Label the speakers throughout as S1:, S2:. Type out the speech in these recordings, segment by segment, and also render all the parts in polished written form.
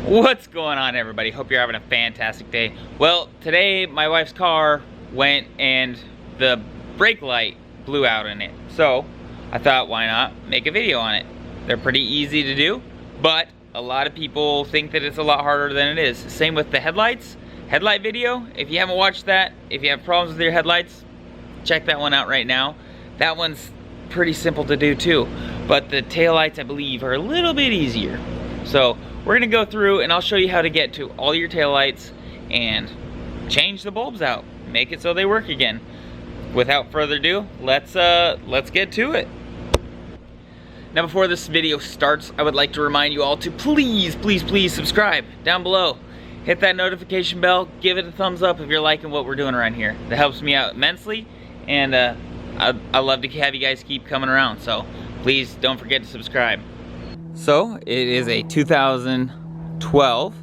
S1: What's going on, everybody? Hope you're having a fantastic day. Well, today my wife's car went and the brake light blew out in it. So I thought, why not make a video on it? They're pretty easy to do, but a lot of people think that it's a lot harder than it is. Same with the headlights. Headlight video, if you haven't watched that, if you have problems with your headlights, check that one out right now. That one's pretty simple to do too. But the taillights, I believe, are a little bit easier. So we're gonna go through and I'll show you how to get to all your taillights and change the bulbs out, make it so they work again. Without further ado, let's get to it. Now, before this video starts, I would like to remind you all to please subscribe down below. Hit that notification bell, give it a thumbs up if you're liking what we're doing around here. That helps me out immensely, and I love to have you guys keep coming around, so please don't forget to subscribe. So, it is a 2012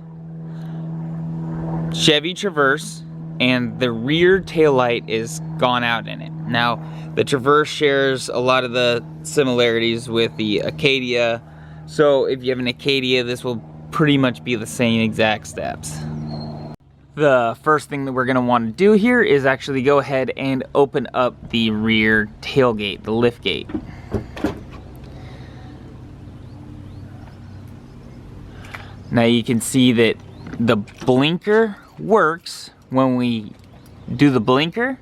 S1: Chevy Traverse, and the rear taillight is gone out in it. Now, the Traverse shares a lot of the similarities with the Acadia, so if you have an Acadia, this will pretty much be the same exact steps. The first thing that we're going to want to do here is actually go ahead and open up the rear tailgate, the lift gate. Now you can see that the blinker works when we do the blinker,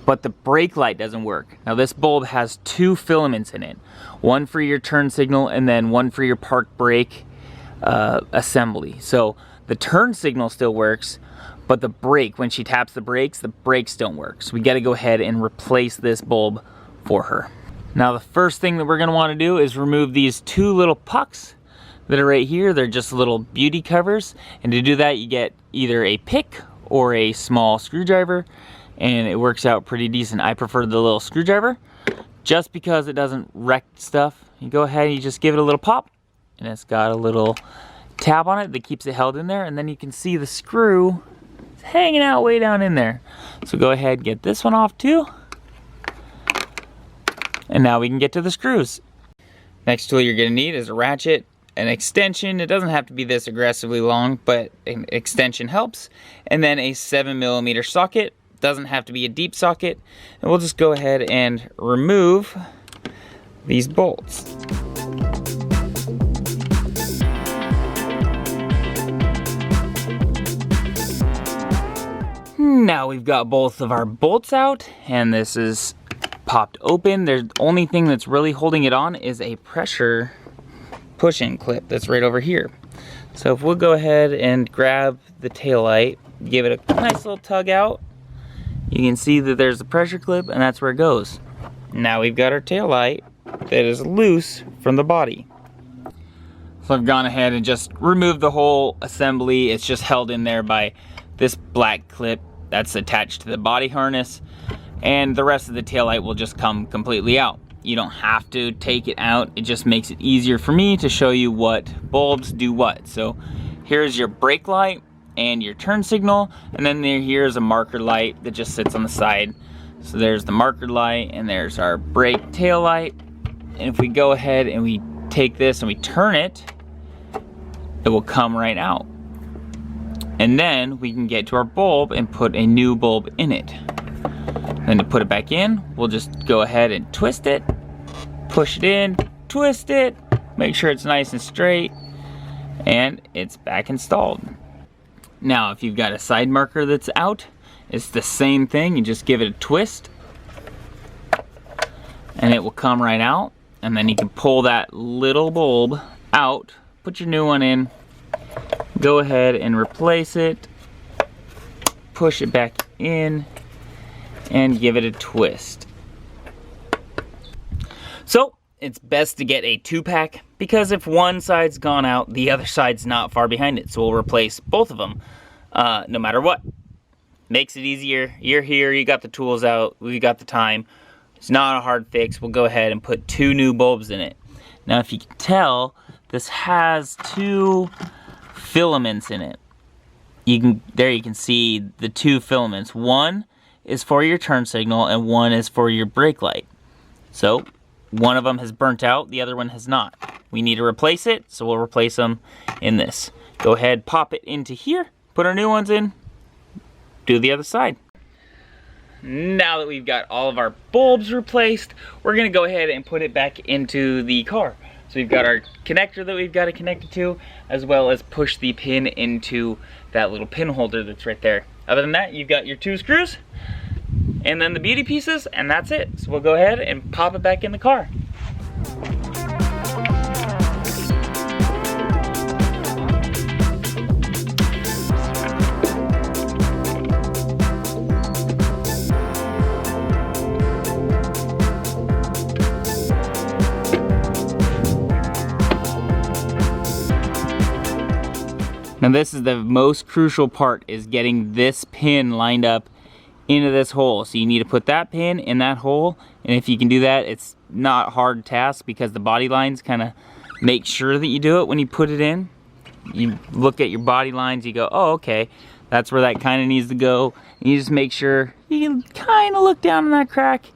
S1: but the brake light doesn't work. Now this bulb has two filaments in it, one for your turn signal and then one for your park brake assembly. So the turn signal still works, but the brake, when she taps the brakes don't work. So we got to go ahead and replace this bulb for her. Now the first thing that we're going to want to do is remove these two little pucks that are right here. They're just little beauty covers, and to do that you get either a pick or a small screwdriver, and it works out pretty decent. I prefer the little screwdriver just because it doesn't wreck stuff. You go ahead and you just give it a little pop, and it's got a little tab on it that keeps it held in there, and then you can see the screw hanging out way down in there. So go ahead and get this one off too, and now we can get to the screws. Next tool you're going to need is a ratchet, an extension. It doesn't have to be this aggressively long, but an extension helps, and then a 7mm socket. Doesn't have to be a deep socket, and we'll just go ahead and remove these bolts. Now we've got both of our bolts out, and this is popped open. The only thing that's really holding it on is a pressure push-in clip that's right over here. So if we'll go ahead and grab the taillight, give it a nice little tug out, you can see that there's the pressure clip, and that's where it goes. Now we've got our taillight that is loose from the body. So I've gone ahead and just removed the whole assembly. It's just held in there by this black clip that's attached to the body harness, and the rest of the taillight will just come completely out. You don't have to take it out. It just makes it easier for me to show you what bulbs do what. So here's your brake light and your turn signal, and then here's a marker light that just sits on the side. So there's the marker light, and there's our brake tail light. And if we go ahead and we take this and we turn it, it will come right out. And then we can get to our bulb and put a new bulb in it. Then to put it back in, we'll just go ahead and twist it, push it in, twist it, make sure it's nice and straight, and it's back installed. Now, if you've got a side marker that's out, it's the same thing. You just give it a twist, and it will come right out, and then you can pull that little bulb out, put your new one in, go ahead and replace it, push it back in, and give it a twist. So it's best to get a 2-pack, because if one side's gone out, the other side's not far behind it. So we'll replace both of them no matter what. Makes it easier. You're here, you got the tools out, we got the time. It's not a hard fix. We'll go ahead and put 2 new bulbs in it. Now if you can tell, this has 2 filaments in it. There you can see the 2 filaments. One is for your turn signal and one is for your brake light. So one of them has burnt out, the other one has not. We need to replace it, so we'll replace them in this. Go ahead, pop it into here, put our new ones in, do the other side. Now that we've got all of our bulbs replaced, we're gonna go ahead and put it back into the car. So we've got our connector that we've got to connect it to, as well as push the pin into that little pin holder that's right there. Other than that, you've got your 2 screws, and then the beauty pieces, and that's it. So we'll go ahead and pop it back in the car. Now this is the most crucial part, is getting this pin lined up into this hole. So you need to put that pin in that hole, and if you can do that, it's not a hard task because the body lines kind of make sure that you do it when you put it in. You look at your body lines, you go, oh, okay, that's where that kind of needs to go. And you just make sure, you can kind of look down in that crack,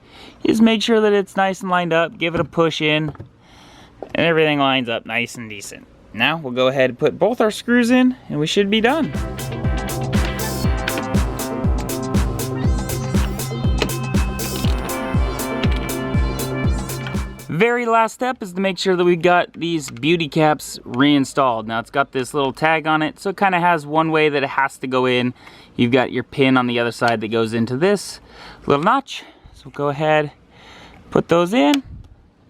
S1: you just make sure that it's nice and lined up, give it a push in, and everything lines up nice and decent. Now we'll go ahead and put both our screws in, and we should be done. Very last step is to make sure that we got these beauty caps reinstalled. Now it's got this little tag on it, so it kind of has one way that it has to go in. You've got your pin on the other side that goes into this little notch. So go ahead, put those in,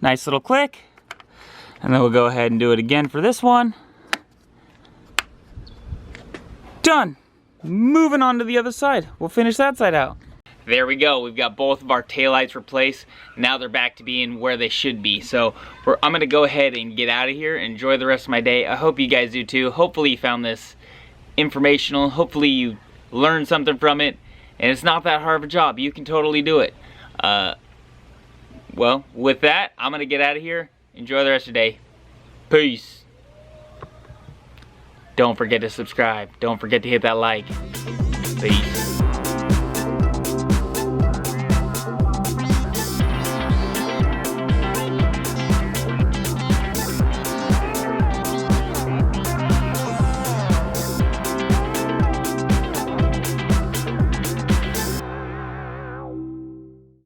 S1: nice little click. And then we'll go ahead and do it again for this one. Done. Moving on to the other side. We'll finish that side out. There we go. We've got both of our taillights replaced. Now they're back to being where they should be. So I'm going to go ahead and get out of here. Enjoy the rest of my day. I hope you guys do too. Hopefully you found this informational. Hopefully you learned something from it. And it's not that hard of a job. You can totally do it. Well, with that, I'm going to get out of here. Enjoy the rest of your day. Peace. Don't forget to subscribe. Don't forget to hit that like. Peace.